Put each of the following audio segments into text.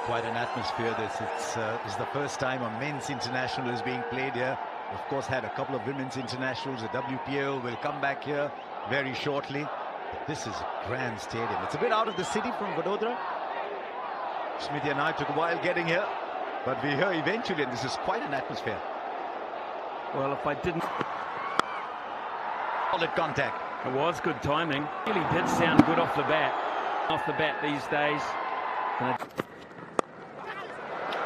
Quite an atmosphere. It's the first time a men's international is being played here. Of course, had a couple of women's internationals. The WPL will come back here very shortly. But this is a grand stadium. It's a bit out of the city from Vadodara. Smithy and I took a while getting here, but we're here eventually, and this is quite an atmosphere. Well, if I didn't... Solid contact. It was good timing. Really did sound good off the bat. Off the bat these days.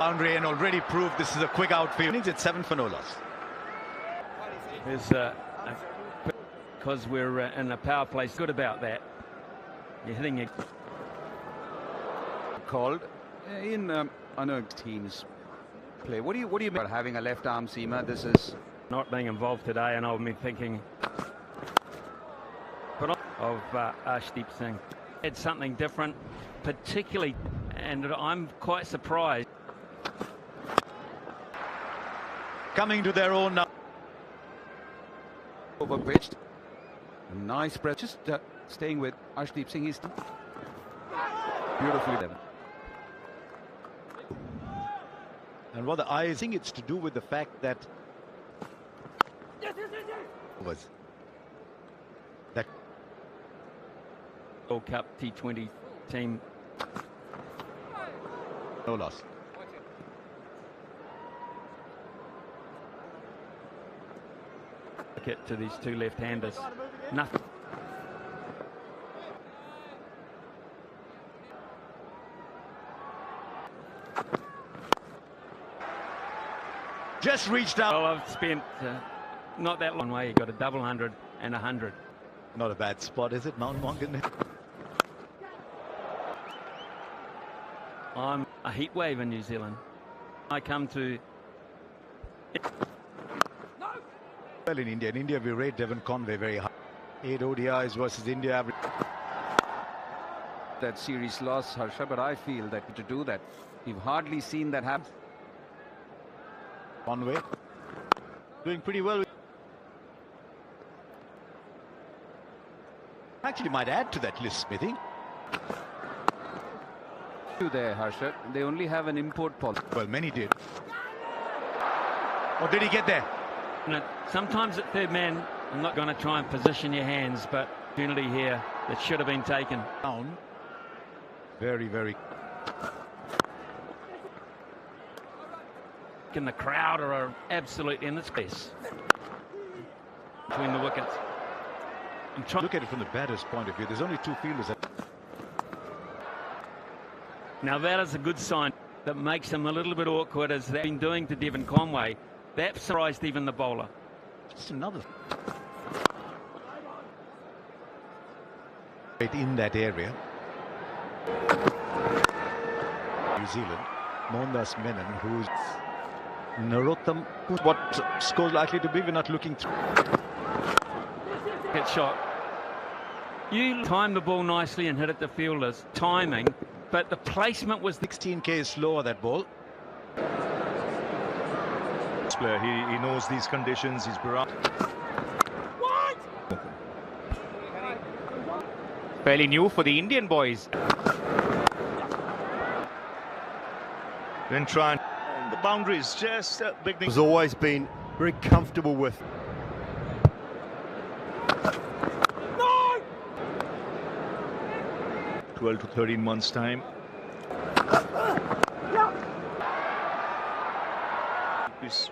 Andre and already proved this is a quick outfield. It's 7 for no loss. Because we're in a power play. Good about that. You're hitting it. Called in. I know teams play. What do you mean about having a left arm seamer? This is not being involved today, and I've been thinking of Arshdeep Singh. It's something different, particularly, and I'm quite surprised. Coming to their own now. Over pitched. A nice breath. Just staying with Arshdeep Singh. He's beautifully done. And what I think it's to do with the fact that was that World Cup T20 team. No loss. It to these two left-handers. Nothing. Just reached out. Well, I've spent not that long way. You got a double 100 and 100. Not a bad spot, is it, Mount Mongan? I'm a heat wave in New Zealand. I come to. Well, in India we rate Devon Conway very high. 8 ODIs versus India average. That series loss, Harsha, but I feel that to do that, you've hardly seen that happen. Conway doing pretty well. Actually might add to that list, Smithy. There, Harsha. They only have an import policy. Well, many did. Or did he get there? Sometimes at third man, I'm not going to try and position your hands, but opportunity here that should have been taken. Down. Very, very. And the crowd are absolutely in the space between the wickets. I'm trying. Look at it from the batter's point of view. There's only 2 fielders. Now that is a good sign that makes him a little bit awkward, as they've been doing to Devon Conway. That surprised even the bowler. Just another. In that area. New Zealand. Mohandas Menon, who's Narottam. What score's likely to be? We're not looking through. Hit shot. You timed the ball nicely and hit it to fielders. Timing, but the placement was 16 k's slower, that ball. Player, he knows these conditions. He's around. What? Fairly new for the Indian boys. Then trying the boundaries, just beginning. Has always been very comfortable with. No! 12 to 13 months time. He's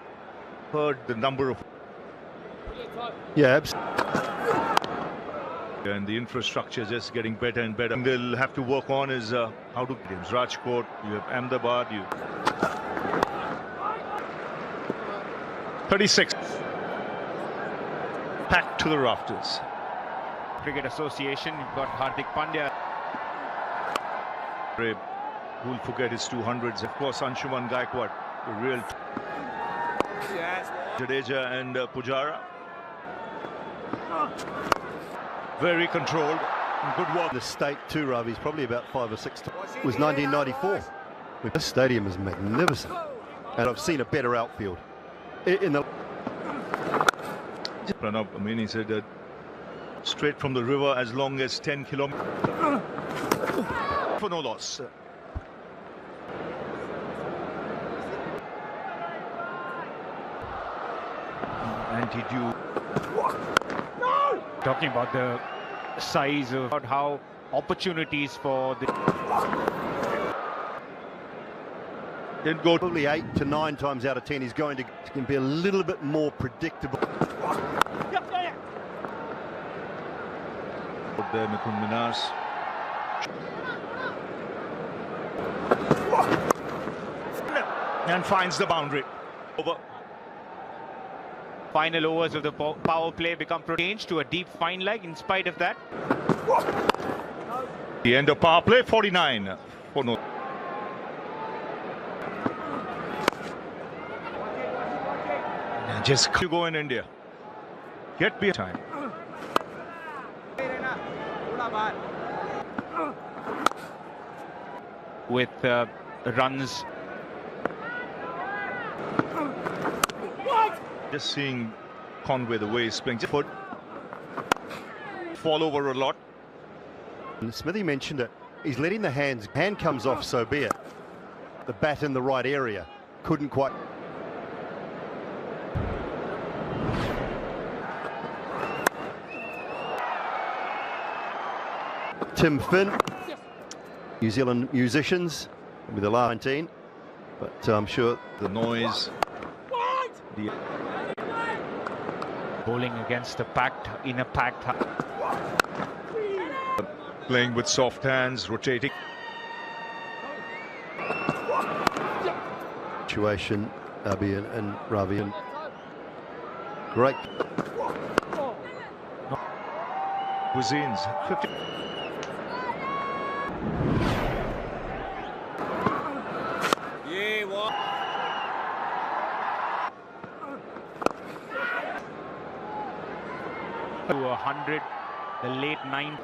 heard the number of. Yeah, absolutely. And the infrastructure just getting better and better. And they'll have to work on is how to games. Rajkot, you have Ahmedabad, you 36 packed to the rafters. Cricket Association, you've got Hardik Pandya. Who'll forget his 200s? Of course, Anshuman Gaikwad, the real. Jadeja and Pujara. Very controlled. Good work. The state too, Ravi's probably about 5 or 6. It was 1994. This stadium is magnificent, and I've seen a better outfield. In the Pranab, I mean, he said that straight from the river as long as 10 kilometers. For no loss. anti-dew. Talking about the size of how opportunities for the Didn't go. Probably 8 to 9 times out of 10 he's going to can be a little bit more predictable. There, Mithun Minhas. And finds the boundary. Over. final overs of the power play become changed to a deep fine leg in spite of that. The end of power play, 49 for no. Just you go in India. Get behind time. With runs. Just seeing Conway the way he's playing. Just put fall over a lot. And Smithy mentioned it. He's letting the hand comes off, so be it. The bat in the right area. Couldn't quite. Tim Finn, New Zealand musicians, with the last 19, but I'm sure the noise. The bowling against a packed. Playing with soft hands, rotating. Situation, Abhi and Ravi, and great. Cuisines, 50. To 100, the late 9th.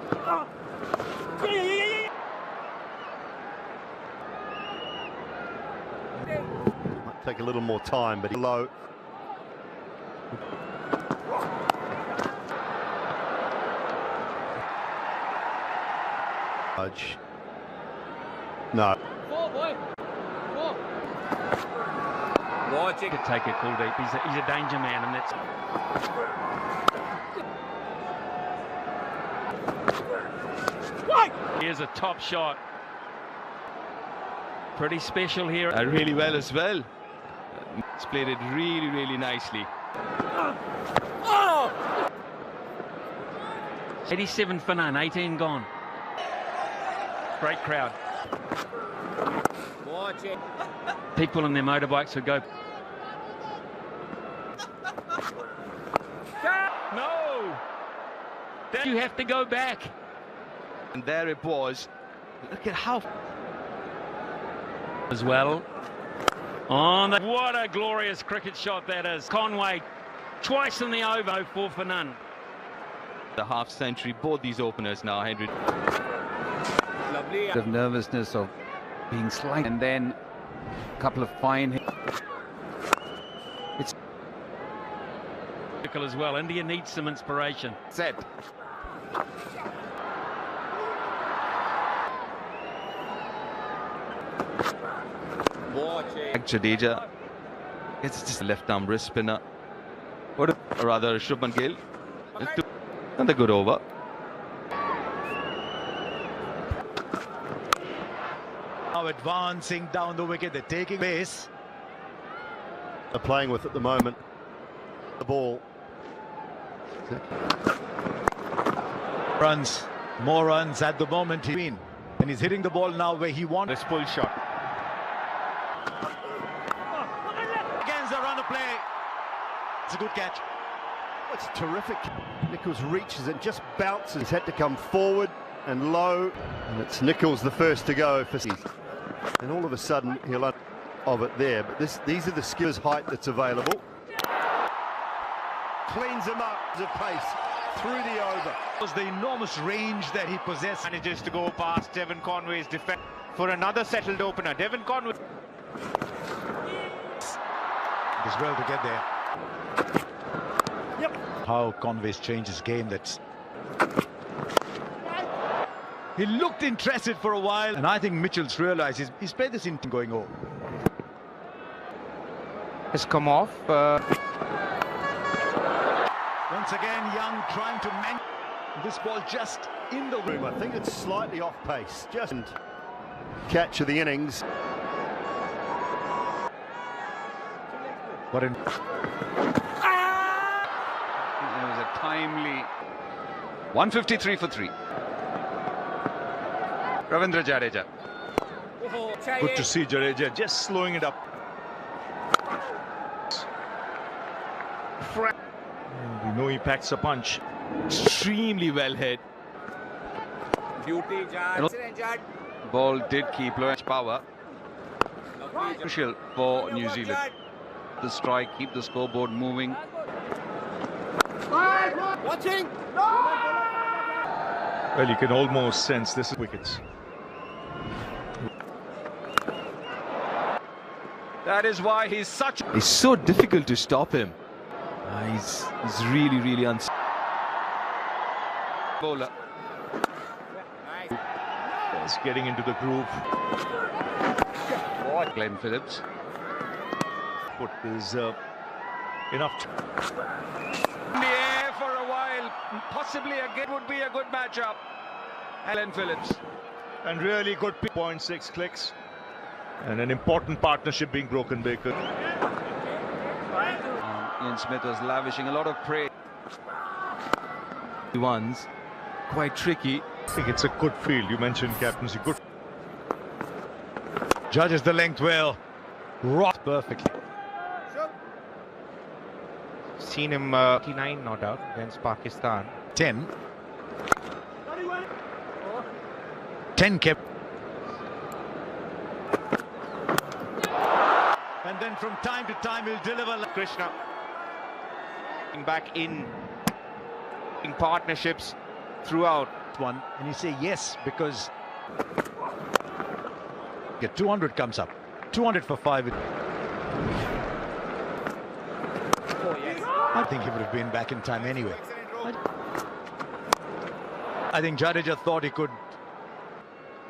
Might take a little more time, but low. No. Watch it. Take it, Kuldeep. He's a danger man, and that's. Here's a top shot. Pretty special here. Really well as well. He's played it really, really nicely. 87 for none, 18 gone. Great crowd. Watch it. People on their motorbikes would go. No! You have to go back. And there it was. Look at how. As well. What a glorious cricket shot that is. Conway, twice in the over, 4 for none. The half century, both these openers now, Henry. Lovely. Of nervousness of being slight, and then a couple of fine. It's as well. India needs some inspiration. set. Jadeja. It's just a left arm wrist spinner. Or rather, Shubman Gill. And a good over. Now advancing down the wicket, they're taking base. They're playing with at the moment. The ball. Runs, more runs at the moment. And he's hitting the ball now where he wants. This pull shot. Against the run of play. It's a good catch. It's terrific. Nichols reaches and just bounces. He's had to come forward and low. And it's Nichols the first to go for Steve. And all of a sudden he'll of it there. But these are the skills height that's available. Cleans him up to pace through the over. It was the enormous range that he possessed. Manages to go past Devon Conway's defense for another settled opener. Devon Conway. Does well to get there. Yep. How Conway's changed his game. He looked interested for a while, and I think Mitchell's realised he's played this in going over. Has come off. once again, Young trying to mend this ball just in the room. I think it's slightly off pace. Just catch of the innings. But in It was a timely 153 for 3. Ravindra Jadeja. Good to see Jadeja just slowing it up. We know he packs a punch. Extremely well hit. Ball did keep low power. Crucial for New Zealand. The strike, keep the scoreboard moving. Well, you can almost sense this is wickets. That is why he's such. It's so difficult to stop him. He's really Bowler. He's getting into the groove. Glenn Phillips. But there's enough. In the air for a while. Possibly again would be a good matchup. Glenn Phillips. And really good 0.6 clicks. And an important partnership being broken, Baker. Ian Smith was lavishing a lot of praise. ones. Quite tricky. I think it's a good field. You mentioned captaincy. Good. judges the length well. Rocked perfectly. Seen him 89 not out against Pakistan. 10. 10 kept. And then from time to time he'll deliver. Krishna back in partnerships throughout. One, and you say yes because 200 comes up. 200 for 5. I think he would have been back in time anyway. I think Jadeja thought he could.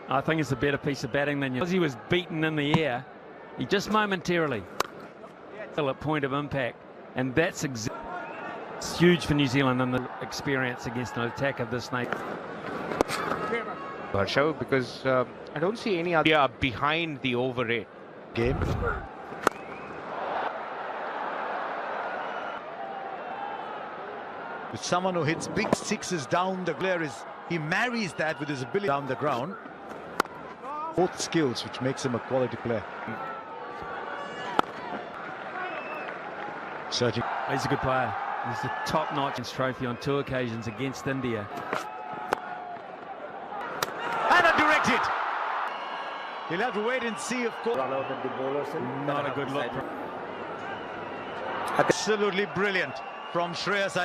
I think it's a better piece of batting than you. Because he was beaten in the air, he just momentarily still at point of impact, and that's it's huge for New Zealand and the experience against an attack of this nature. Harsha, because I don't see any idea behind the over rate. Game. With someone who hits big sixes down the glare, he marries that with his ability down the ground. Both skills, which makes him a quality player. Searching. He's a good player. He's a top-notch trophy on 2 occasions against India. And a direct hit. He'll have to wait and see, of course. Not a good look. Absolutely brilliant from Shreyas.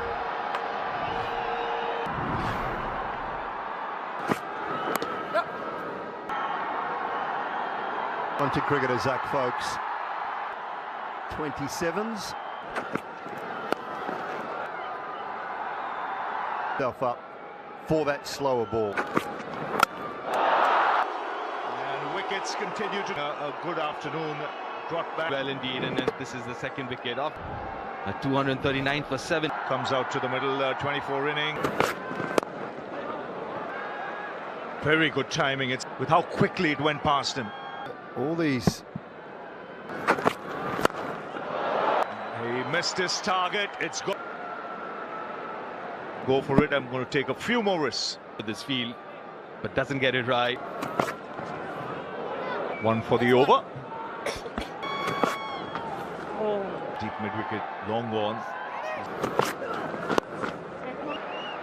Onto cricketer Zach Folks. 27s. Self up for that slower ball. And wickets continue to a good afternoon. Brought back. Well indeed, and this is the second wicket off. 239 for 7. Comes out to the middle, 24 inning. Very good timing. It's with how quickly it went past him. All these. He missed his target. It's go for it. I'm going to take a few more risks With this field, but doesn't get it right. One for the over. Deep mid-wicket, long one.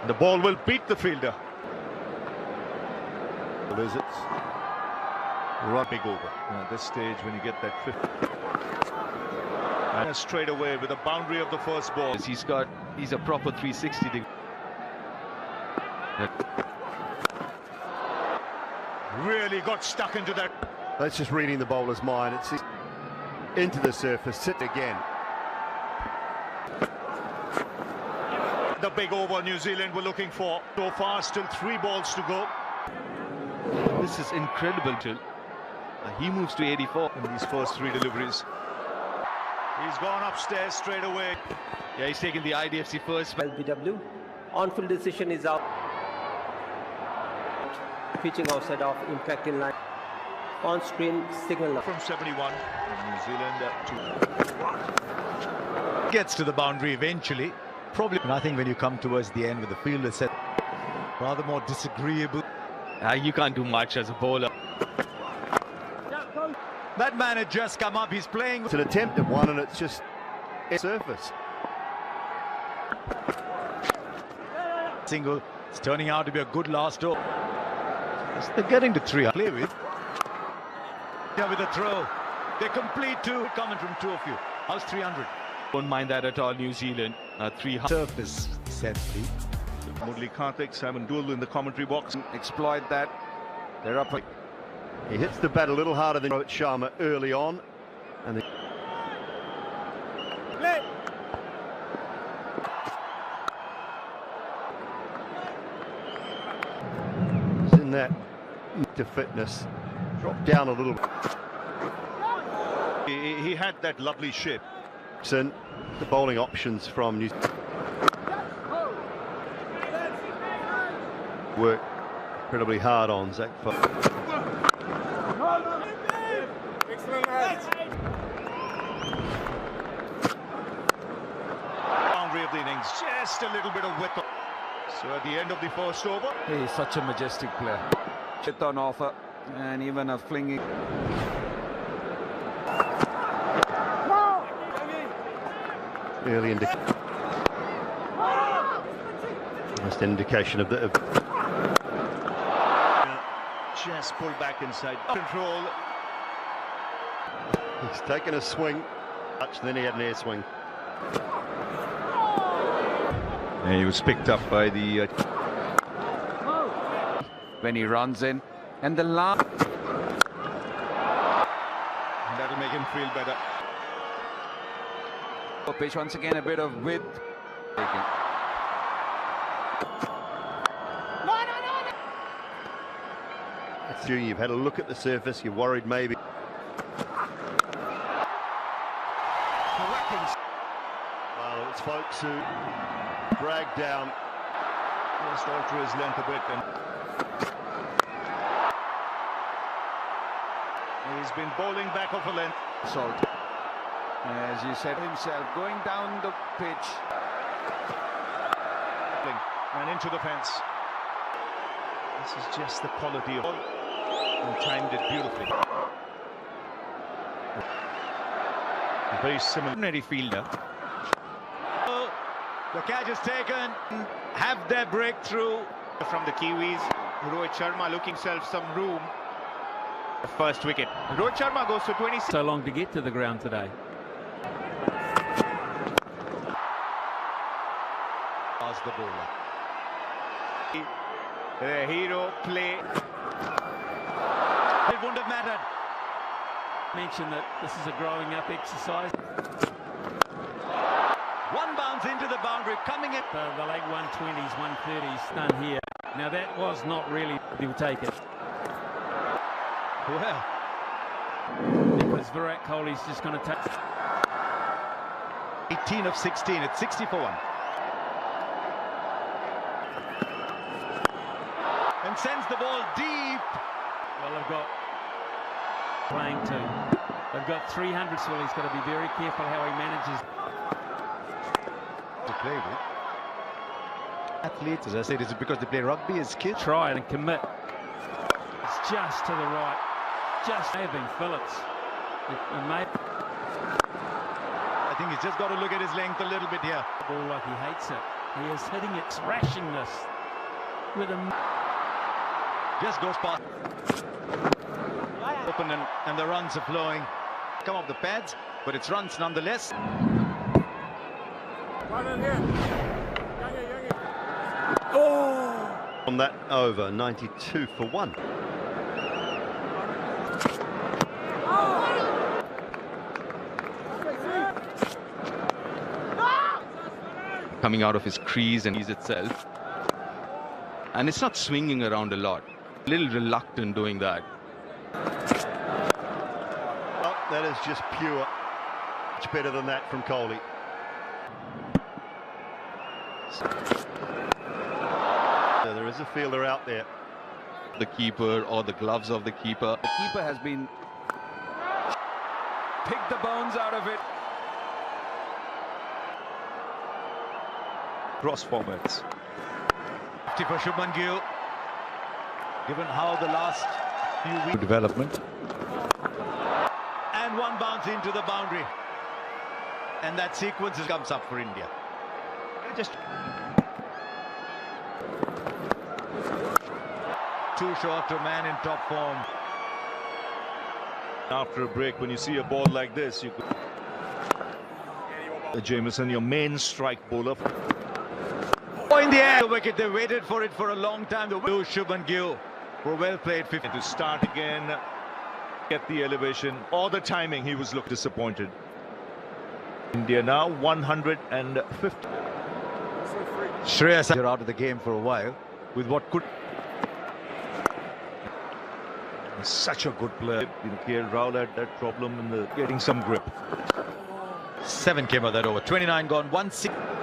The ball will beat the fielder. Visits. Right, big over. At this stage, when you get that 50. And straight away with the boundary of the first ball. He's a proper 360 degree. Really got stuck into that. That's just reading the bowler's mind. It's into the surface. Sit again. The big over New Zealand were looking for. So far, still 3 balls to go. This is incredible, Till. He moves to 84 in these first 3 deliveries. He's gone upstairs straight away. Yeah, he's taking the IDFC first. LBW. On-field decision is out. Pitching outside of impact in line. On-screen signal. From 71, New Zealand Gets to the boundary eventually. Probably. And I think when you come towards the end with the fielder set, rather more disagreeable. You can't do much as a bowler. That man had just come up. He's playing. It's an attempt at one, and it's just surface. Single. It's turning out to be a good last over. They're getting to 3. Play with. Yeah, with a throw. They complete 2. Coming from 2 of you. How's 300? Don't mind that at all, New Zealand. 3 Surface century. Murali Karthik, Simon Dool in the commentary box. Exploit that. They're up. He hits the bat a little harder than Rohit Sharma early on. And he's in that to fitness. Dropped down a little. He had that lovely shape. The bowling options from New Zealand work incredibly hard on Zach Fox. Boundary of the innings, just a little bit of width. So at the end of the first over, He's such a majestic player. Chit on offer, and even a flinging. Early just indication of the. just pulled back inside. Control. He's taken a swing, then he had an air swing. And he was picked up by the when he runs in, and the last. That'll make him feel better. Pitch once again, a bit of width. You've had a look at the surface, you're worried maybe. Well, it's folks who drag down. Just alter his length a bit. And he's been bowling back off a length. Salt. As you said himself, going down the pitch. And into the fence. This is just the quality of. And timed it beautifully. A very similar fielder. Oh, the catch is taken. Have their breakthrough. From the Kiwis, Rohit Sharma looking himself some room. First wicket. Rohit Sharma goes to 26. So long to get to the ground today. As the bowler. The hero play. It wouldn't have mattered. Mention that this is a growing up exercise. One bounce into the boundary, coming in. The late 120s, 130s done here. Now that was not really, he'll take it. Well, Because Virat Kohli's just going to take 18 of 16, it's 60 for 1. And sends the ball deep. Well, they've got playing two. They've got 300, so he's got to be very careful how he manages To play with. Athletes, as I said, is it because they play rugby as kids? try it and commit. It's just to the right. Just may have been Phillips. It may I think he's just got to look at his length a little bit here. ball like he hates it. He is hitting it, thrashing this with a. Just goes past. Open and the runs are flowing. Come off the pads, but it's runs nonetheless. On that over, 92 for 1. Coming out of his crease and he's itself. And it's not swinging around a lot. A little reluctant doing that. Oh, that is just pure Much better than that from Kohli. So there is a fielder out there. The keeper or the gloves of the keeper. The keeper has been picked the bones out of it. Cross formats. 50 for Shubman Gill. Given how the last few weeks development. And one bounce into the boundary. And that sequence comes up for India. Just Too short to a man in top form. after a break, when you see a ball like this, you could... Jamieson, your main strike bowler. Oh, in the air, the wicket. They waited for it for a long time. The Shubman Gill for well played 50. To start again, get the elevation or the timing, he was looked disappointed. India now 150. Shreyas are out of the game for a while with what could. Such a good player. You know, KL Rahul had that problem in the getting some grip. 7 came out that over. 29 gone. 1-6.